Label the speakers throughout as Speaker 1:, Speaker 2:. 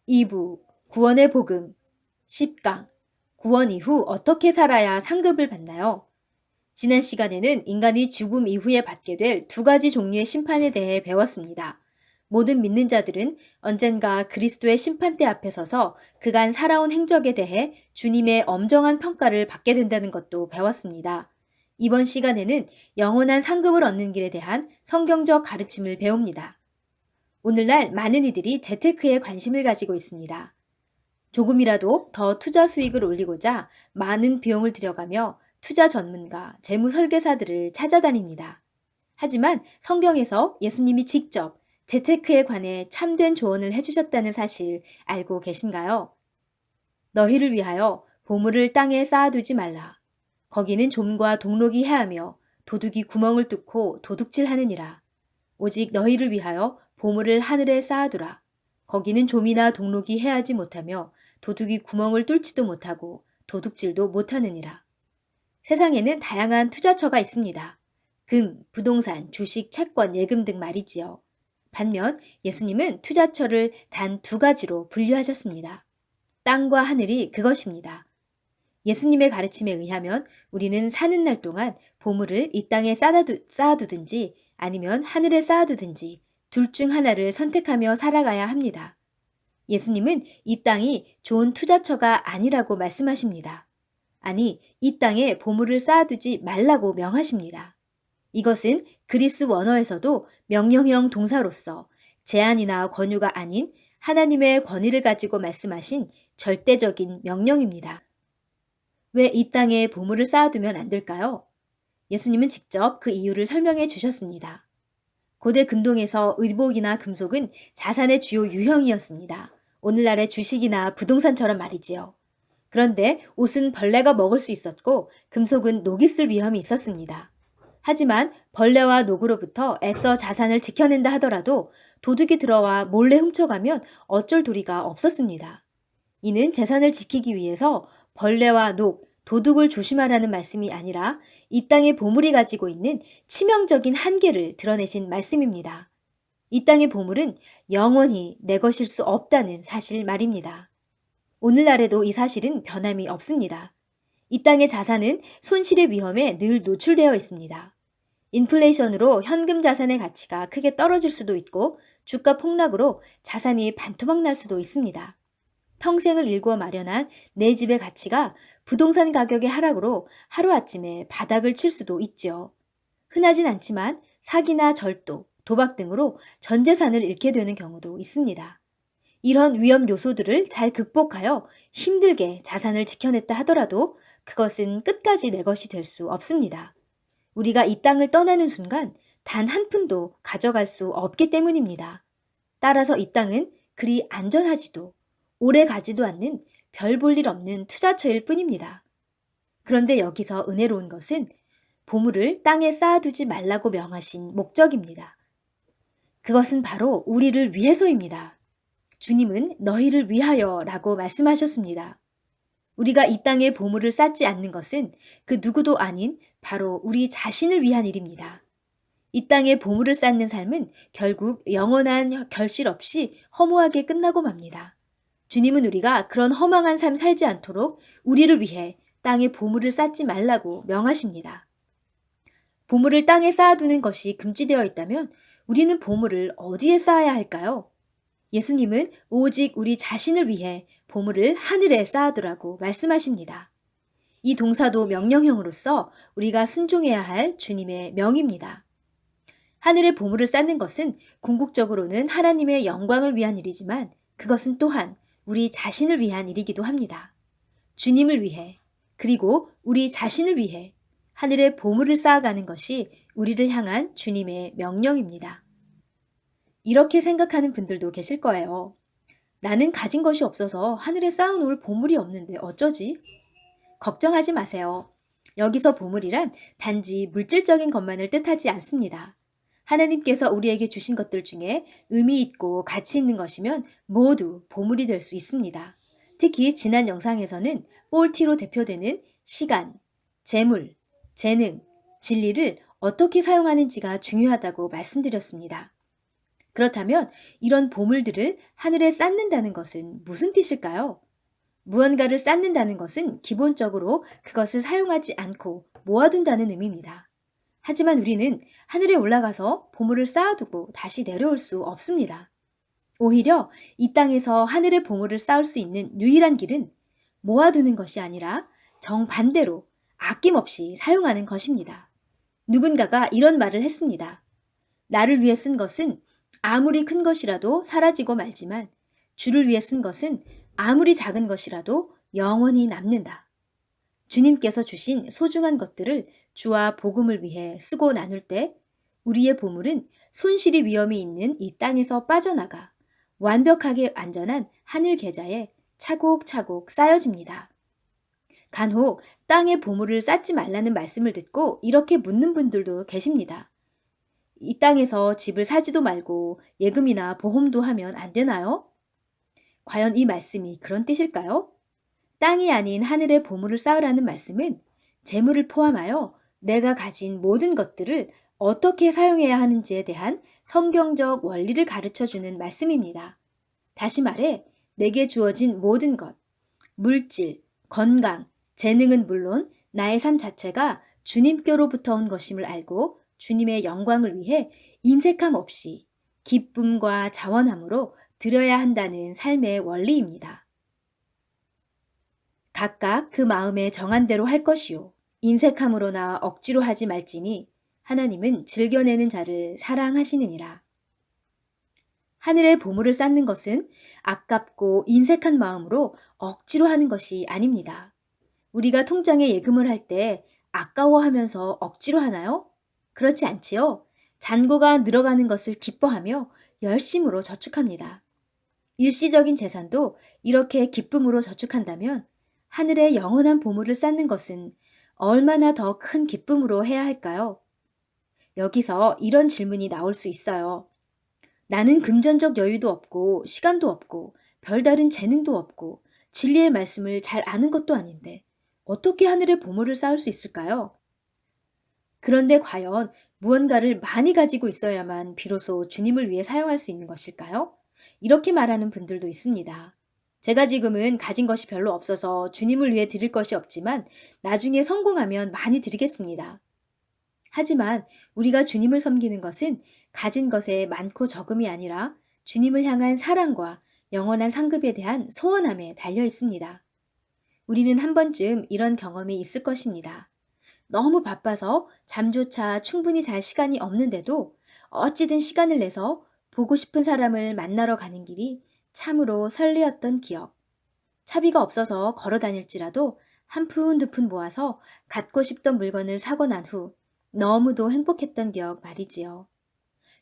Speaker 1: 2부 구원의 복음 10강 구원 이후 어떻게 살아야 상급을 받나요? 지난 시간에는 인간이 죽음 이후에 받게 될 두 가지 종류의 심판에 대해 배웠습니다. 모든 믿는 자들은 언젠가 그리스도의 심판대 앞에 서서 그간 살아온 행적에 대해 주님의 엄정한 평가를 받게 된다는 것도 배웠습니다. 이번 시간에는 영원한 상급을 얻는 길에 대한 성경적 가르침을 배웁니다. 오늘날 많은 이들이 재테크에 관심을 가지고 있습니다. 조금이라도 더 투자 수익을 올리고자 많은 비용을 들여가며 투자 전문가, 재무 설계사들을 찾아다닙니다. 하지만 성경에서 예수님이 직접 재테크에 관해 참된 조언을 해주셨다는 사실 알고 계신가요? 너희를 위하여 보물을 땅에 쌓아두지 말라. 거기는 좀과 동록이 해하며 도둑이 구멍을 뚫고 도둑질하느니라. 오직 너희를 위하여 보물을 하늘에 쌓아두라. 거기는 좀이나 동록이 해하지 못하며 도둑이 구멍을 뚫지도 못하고 도둑질도 못하느니라. 세상에는 다양한 투자처가 있습니다. 금, 부동산, 주식, 채권, 예금 등 말이지요. 반면 예수님은 투자처를 단 두 가지로 분류하셨습니다. 땅과 하늘이 그것입니다. 예수님의 가르침에 의하면 우리는 사는 날 동안 보물을 이 땅에 쌓아두든지 아니면 하늘에 쌓아두든지 둘 중 하나를 선택하며 살아가야 합니다. 예수님은 이 땅이 좋은 투자처가 아니라고 말씀하십니다. 아니, 이 땅에 보물을 쌓아두지 말라고 명하십니다. 이것은 그리스 원어에서도 명령형 동사로서 제한이나 권유가 아닌 하나님의 권위를 가지고 말씀하신 절대적인 명령입니다. 왜 이 땅에 보물을 쌓아두면 안 될까요? 예수님은 직접 그 이유를 설명해 주셨습니다. 고대 근동에서 의복이나 금속은 자산의 주요 유형이었습니다. 오늘날의 주식이나 부동산처럼 말이지요. 그런데 옷은 벌레가 먹을 수 있었고 금속은 녹이 쓸 위험이 있었습니다. 하지만 벌레와 녹으로부터 애써 자산을 지켜낸다 하더라도 도둑이 들어와 몰래 훔쳐가면 어쩔 도리가 없었습니다. 이는 재산을 지키기 위해서 벌레와 녹, 도둑을 조심하라는 말씀이 아니라 이 땅의 보물이 가지고 있는 치명적인 한계를 드러내신 말씀입니다. 이 땅의 보물은 영원히 내 것일 수 없다는 사실 말입니다. 오늘날에도 이 사실은 변함이 없습니다. 이 땅의 자산은 손실의 위험에 늘 노출되어 있습니다. 인플레이션으로 현금 자산의 가치가 크게 떨어질 수도 있고 주가 폭락으로 자산이 반토막 날 수도 있습니다. 평생을 일구어 마련한 내 집의 가치가 부동산 가격의 하락으로 하루아침에 바닥을 칠 수도 있죠. 흔하진 않지만 사기나 절도, 도박 등으로 전 재산을 잃게 되는 경우도 있습니다. 이런 위험 요소들을 잘 극복하여 힘들게 자산을 지켜냈다 하더라도 그것은 끝까지 내 것이 될 수 없습니다. 우리가 이 땅을 떠나는 순간 단 한 푼도 가져갈 수 없기 때문입니다. 따라서 이 땅은 그리 안전하지도 오래 가지도 않는 별 볼 일 없는 투자처일 뿐입니다. 그런데 여기서 은혜로운 것은 보물을 땅에 쌓아두지 말라고 명하신 목적입니다. 그것은 바로 우리를 위해서입니다. 주님은 너희를 위하여 라고 말씀하셨습니다. 우리가 이 땅에 보물을 쌓지 않는 것은 그 누구도 아닌 바로 우리 자신을 위한 일입니다. 이 땅에 보물을 쌓는 삶은 결국 영원한 결실 없이 허무하게 끝나고 맙니다. 주님은 우리가 그런 허망한 삶 살지 않도록 우리를 위해 땅에 보물을 쌓지 말라고 명하십니다. 보물을 땅에 쌓아두는 것이 금지되어 있다면 우리는 보물을 어디에 쌓아야 할까요? 예수님은 오직 우리 자신을 위해 보물을 하늘에 쌓아두라고 말씀하십니다. 이 동사도 명령형으로서 우리가 순종해야 할 주님의 명입니다. 하늘에 보물을 쌓는 것은 궁극적으로는 하나님의 영광을 위한 일이지만 그것은 또한 우리 자신을 위한 일이기도 합니다. 주님을 위해 그리고 우리 자신을 위해 하늘에 보물을 쌓아가는 것이 우리를 향한 주님의 명령입니다. 이렇게 생각하는 분들도 계실 거예요. 나는 가진 것이 없어서 하늘에 쌓아놓을 보물이 없는데 어쩌지? 걱정하지 마세요. 여기서 보물이란 단지 물질적인 것만을 뜻하지 않습니다. 하나님께서 우리에게 주신 것들 중에 의미 있고 가치 있는 것이면 모두 보물이 될 수 있습니다. 특히 지난 영상에서는 4T로 대표되는 시간, 재물, 재능, 진리를 어떻게 사용하는지가 중요하다고 말씀드렸습니다. 그렇다면 이런 보물들을 하늘에 쌓는다는 것은 무슨 뜻일까요? 무언가를 쌓는다는 것은 기본적으로 그것을 사용하지 않고 모아둔다는 의미입니다. 하지만 우리는 하늘에 올라가서 보물을 쌓아두고 다시 내려올 수 없습니다. 오히려 이 땅에서 하늘의 보물을 쌓을 수 있는 유일한 길은 모아두는 것이 아니라 정반대로 아낌없이 사용하는 것입니다. 누군가가 이런 말을 했습니다. 나를 위해 쓴 것은 아무리 큰 것이라도 사라지고 말지만 주를 위해 쓴 것은 아무리 작은 것이라도 영원히 남는다. 주님께서 주신 소중한 것들을 주와 복음을 위해 쓰고 나눌 때 우리의 보물은 손실이 위험이 있는 이 땅에서 빠져나가 완벽하게 안전한 하늘 계좌에 차곡차곡 쌓여집니다. 간혹 땅에 보물을 쌓지 말라는 말씀을 듣고 이렇게 묻는 분들도 계십니다. 이 땅에서 집을 사지도 말고 예금이나 보험도 하면 안 되나요? 과연 이 말씀이 그런 뜻일까요? 땅이 아닌 하늘의 보물을 쌓으라는 말씀은 재물을 포함하여 내가 가진 모든 것들을 어떻게 사용해야 하는지에 대한 성경적 원리를 가르쳐주는 말씀입니다. 다시 말해 내게 주어진 모든 것, 물질, 건강, 재능은 물론 나의 삶 자체가 주님께로부터 온 것임을 알고 주님의 영광을 위해 인색함 없이 기쁨과 자원함으로 드려야 한다는 삶의 원리입니다. 각각 그 마음에 정한 대로 할 것이요. 인색함으로나 억지로 하지 말지니 하나님은 즐겨내는 자를 사랑하시느니라. 하늘의 보물을 쌓는 것은 아깝고 인색한 마음으로 억지로 하는 것이 아닙니다. 우리가 통장에 예금을 할 때 아까워하면서 억지로 하나요? 그렇지 않지요. 잔고가 늘어가는 것을 기뻐하며 열심으로 저축합니다. 일시적인 재산도 이렇게 기쁨으로 저축한다면 하늘의 영원한 보물을 쌓는 것은 얼마나 더 큰 기쁨으로 해야 할까요? 여기서 이런 질문이 나올 수 있어요. 나는 금전적 여유도 없고 시간도 없고 별다른 재능도 없고 진리의 말씀을 잘 아는 것도 아닌데 어떻게 하늘의 보물을 쌓을 수 있을까요? 그런데 과연 무언가를 많이 가지고 있어야만 비로소 주님을 위해 사용할 수 있는 것일까요? 이렇게 말하는 분들도 있습니다. 제가 지금은 가진 것이 별로 없어서 주님을 위해 드릴 것이 없지만 나중에 성공하면 많이 드리겠습니다. 하지만 우리가 주님을 섬기는 것은 가진 것에 많고 적음이 아니라 주님을 향한 사랑과 영원한 상급에 대한 소원함에 달려 있습니다. 우리는 한 번쯤 이런 경험이 있을 것입니다. 너무 바빠서 잠조차 충분히 잘 시간이 없는데도 어찌든 시간을 내서 보고 싶은 사람을 만나러 가는 길이 참으로 설레었던 기억. 차비가 없어서 걸어 다닐지라도 한 푼 두 푼 모아서 갖고 싶던 물건을 사고 난 후 너무도 행복했던 기억 말이지요.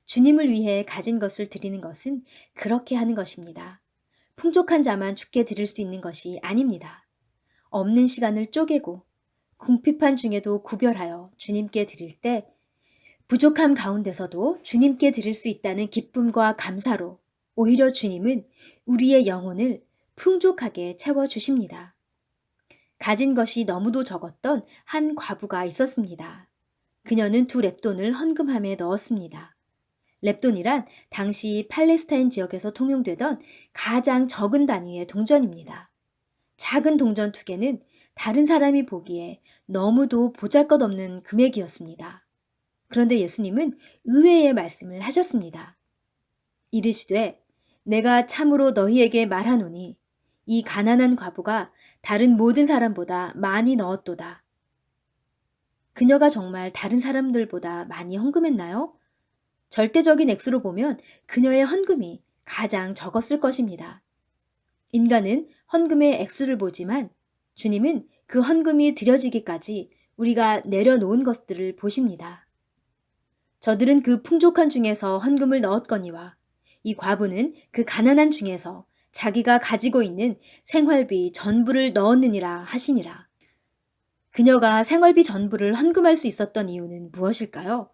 Speaker 1: 주님을 위해 가진 것을 드리는 것은 그렇게 하는 것입니다. 풍족한 자만 주께 드릴 수 있는 것이 아닙니다. 없는 시간을 쪼개고 궁핍한 중에도 구별하여 주님께 드릴 때 부족함 가운데서도 주님께 드릴 수 있다는 기쁨과 감사로 오히려 주님은 우리의 영혼을 풍족하게 채워주십니다. 가진 것이 너무도 적었던 한 과부가 있었습니다. 그녀는 2렙돈을 헌금함에 넣었습니다. 렙돈이란 당시 팔레스타인 지역에서 통용되던 가장 적은 단위의 동전입니다. 작은 동전 2개는 다른 사람이 보기에 너무도 보잘것없는 금액이었습니다. 그런데 예수님은 의외의 말씀을 하셨습니다. 이르시되 내가 참으로 너희에게 말하노니 이 가난한 과부가 다른 모든 사람보다 많이 넣었도다. 그녀가 정말 다른 사람들보다 많이 헌금했나요? 절대적인 액수로 보면 그녀의 헌금이 가장 적었을 것입니다. 인간은 헌금의 액수를 보지만 주님은 그 헌금이 드려지기까지 우리가 내려놓은 것들을 보십니다. 저들은 그 풍족한 중에서 헌금을 넣었거니와 이 과부는 그 가난한 중에서 자기가 가지고 있는 생활비 전부를 넣었느니라 하시니라. 그녀가 생활비 전부를 헌금할 수 있었던 이유는 무엇일까요?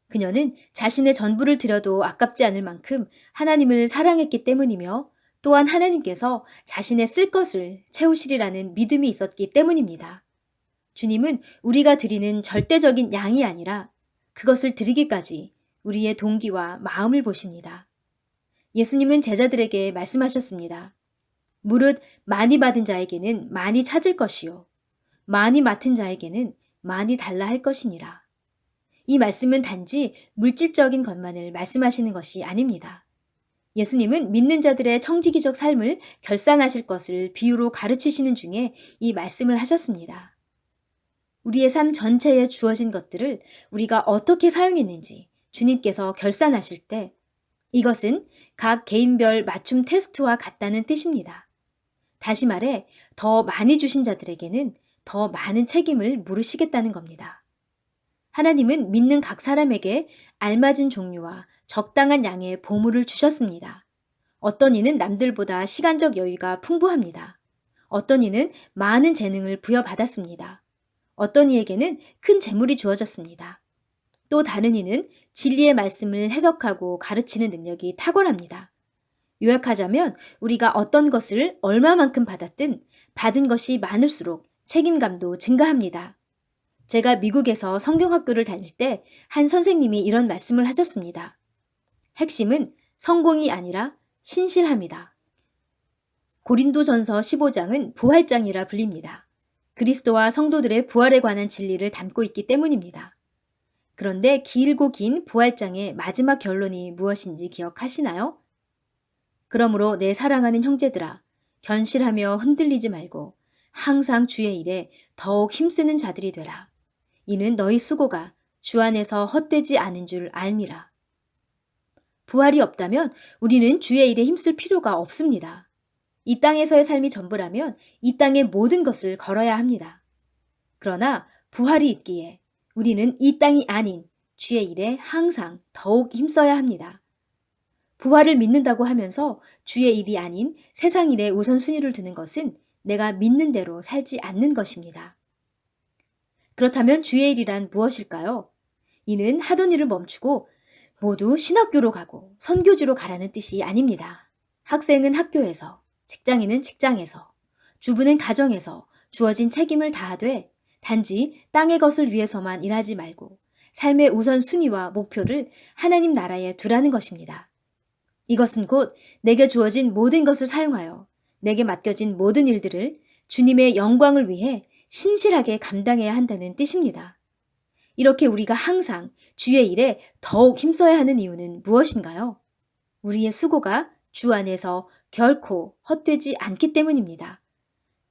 Speaker 1: 그녀는 자신의 전부를 드려도 아깝지 않을 만큼 하나님을 사랑했기 때문이며 또한 하나님께서 자신의 쓸 것을 채우시리라는 믿음이 있었기 때문입니다. 주님은 우리가 드리는 절대적인 양이 아니라 그것을 드리기까지 우리의 동기와 마음을 보십니다. 예수님은 제자들에게 말씀하셨습니다. 무릇 많이 받은 자에게는 많이 찾을 것이요 많이 맡은 자에게는 많이 달라 할 것이니라. 이 말씀은 단지 물질적인 것만을 말씀하시는 것이 아닙니다. 예수님은 믿는 자들의 청지기적 삶을 결산하실 것을 비유로 가르치시는 중에 이 말씀을 하셨습니다. 우리의 삶 전체에 주어진 것들을 우리가 어떻게 사용했는지 주님께서 결산하실 때 이것은 각 개인별 맞춤 테스트와 같다는 뜻입니다. 다시 말해 더 많이 주신 자들에게는 더 많은 책임을 물으시겠다는 겁니다. 하나님은 믿는 각 사람에게 알맞은 종류와 적당한 양의 보물을 주셨습니다. 어떤 이는 남들보다 시간적 여유가 풍부합니다. 어떤 이는 많은 재능을 부여받았습니다. 어떤 이에게는 큰 재물이 주어졌습니다. 또 다른 이는 진리의 말씀을 해석하고 가르치는 능력이 탁월합니다. 요약하자면 우리가 어떤 것을 얼마만큼 받았든 받은 것이 많을수록 책임감도 증가합니다. 제가 미국에서 성경학교를 다닐 때 한 선생님이 이런 말씀을 하셨습니다. 핵심은 성공이 아니라 신실함이다. 고린도전서 15장은 부활장이라 불립니다. 그리스도와 성도들의 부활에 관한 진리를 담고 있기 때문입니다. 그런데 길고 긴 부활장의 마지막 결론이 무엇인지 기억하시나요? 그러므로 내 사랑하는 형제들아, 견실하며 흔들리지 말고 항상 주의 일에 더욱 힘쓰는 자들이 되라. 이는 너희 수고가 주 안에서 헛되지 않은 줄 알미라. 부활이 없다면 우리는 주의 일에 힘쓸 필요가 없습니다. 이 땅에서의 삶이 전부라면 이 땅의 모든 것을 걸어야 합니다. 그러나 부활이 있기에 우리는 이 땅이 아닌 주의 일에 항상 더욱 힘써야 합니다. 부활을 믿는다고 하면서 주의 일이 아닌 세상 일에 우선순위를 두는 것은 내가 믿는 대로 살지 않는 것입니다. 그렇다면 주의 일이란 무엇일까요? 이는 하던 일을 멈추고 모두 신학교로 가고 선교지로 가라는 뜻이 아닙니다. 학생은 학교에서, 직장인은 직장에서, 주부는 가정에서 주어진 책임을 다하되 단지 땅의 것을 위해서만 일하지 말고 삶의 우선순위와 목표를 하나님 나라에 두라는 것입니다. 이것은 곧 내게 주어진 모든 것을 사용하여 내게 맡겨진 모든 일들을 주님의 영광을 위해 신실하게 감당해야 한다는 뜻입니다. 이렇게 우리가 항상 주의 일에 더욱 힘써야 하는 이유는 무엇인가요? 우리의 수고가 주 안에서 결코 헛되지 않기 때문입니다.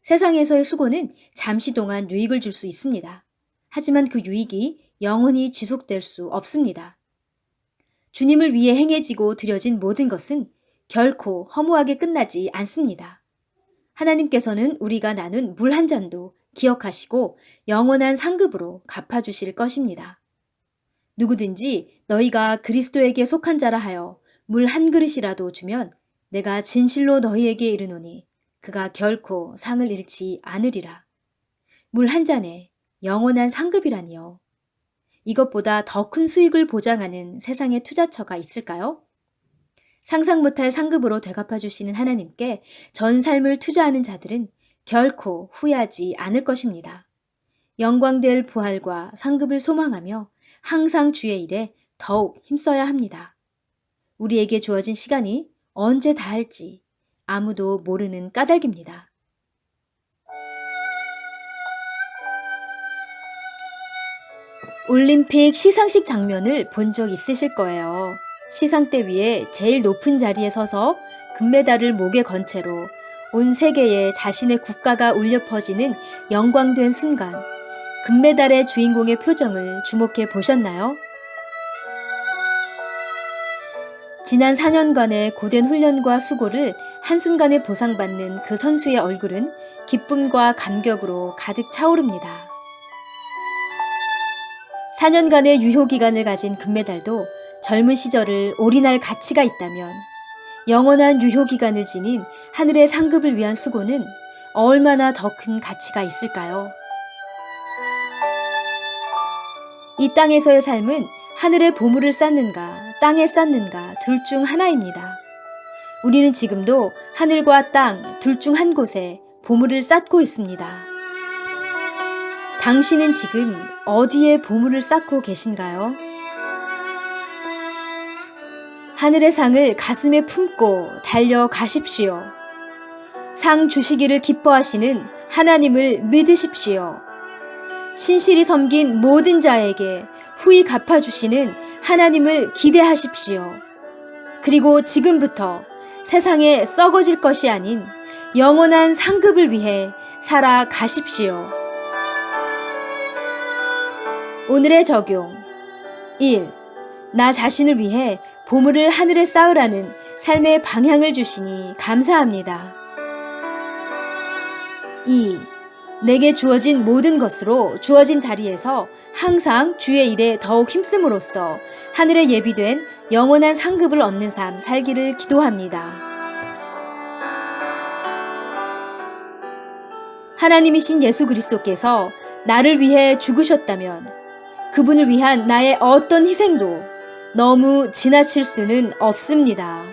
Speaker 1: 세상에서의 수고는 잠시 동안 유익을 줄 수 있습니다. 하지만 그 유익이 영원히 지속될 수 없습니다. 주님을 위해 행해지고 드려진 모든 것은 결코 허무하게 끝나지 않습니다. 하나님께서는 우리가 나눈 물 한 잔도 기억하시고 영원한 상급으로 갚아주실 것입니다. 누구든지 너희가 그리스도에게 속한 자라 하여 물 한 그릇이라도 주면 내가 진실로 너희에게 이르노니 그가 결코 상을 잃지 않으리라. 물 한 잔에 영원한 상급이라니요. 이것보다 더 큰 수익을 보장하는 세상의 투자처가 있을까요? 상상 못할 상급으로 되갚아주시는 하나님께 전 삶을 투자하는 자들은 결코 후회하지 않을 것입니다. 영광될 부활과 상급을 소망하며 항상 주의 일에 더욱 힘써야 합니다. 우리에게 주어진 시간이 언제 다할지 아무도 모르는 까닭입니다. 올림픽 시상식 장면을 본 적 있으실 거예요. 시상대 위에 제일 높은 자리에 서서 금메달을 목에 건 채로 온 세계에 자신의 국가가 울려 퍼지는 영광된 순간, 금메달의 주인공의 표정을 주목해 보셨나요? 지난 4년간의 고된 훈련과 수고를 한순간에 보상받는 그 선수의 얼굴은 기쁨과 감격으로 가득 차오릅니다. 4년간의 유효기간을 가진 금메달도 젊은 시절을 올인할 가치가 있다면 영원한 유효기간을 지닌 하늘의 상급을 위한 수고는 얼마나 더 큰 가치가 있을까요? 이 땅에서의 삶은 하늘의 보물을 쌓는가 땅에 쌓는가 둘 중 하나입니다. 우리는 지금도 하늘과 땅 둘 중 한 곳에 보물을 쌓고 있습니다. 당신은 지금 어디에 보물을 쌓고 계신가요? 하늘의 상을 가슴에 품고 달려가십시오. 상 주시기를 기뻐하시는 하나님을 믿으십시오. 신실히 섬긴 모든 자에게 후히 갚아주시는 하나님을 기대하십시오. 그리고 지금부터 세상에 썩어질 것이 아닌 영원한 상급을 위해 살아가십시오. 오늘의 적용 1. 나 자신을 위해 보물을 하늘에 쌓으라는 삶의 방향을 주시니 감사합니다. 2. 내게 주어진 모든 것으로 주어진 자리에서 항상 주의 일에 더욱 힘씀으로써 하늘에 예비된 영원한 상급을 얻는 삶 살기를 기도합니다. 하나님이신 예수 그리스도께서 나를 위해 죽으셨다면 그분을 위한 나의 어떤 희생도 너무 지나칠 수는 없습니다.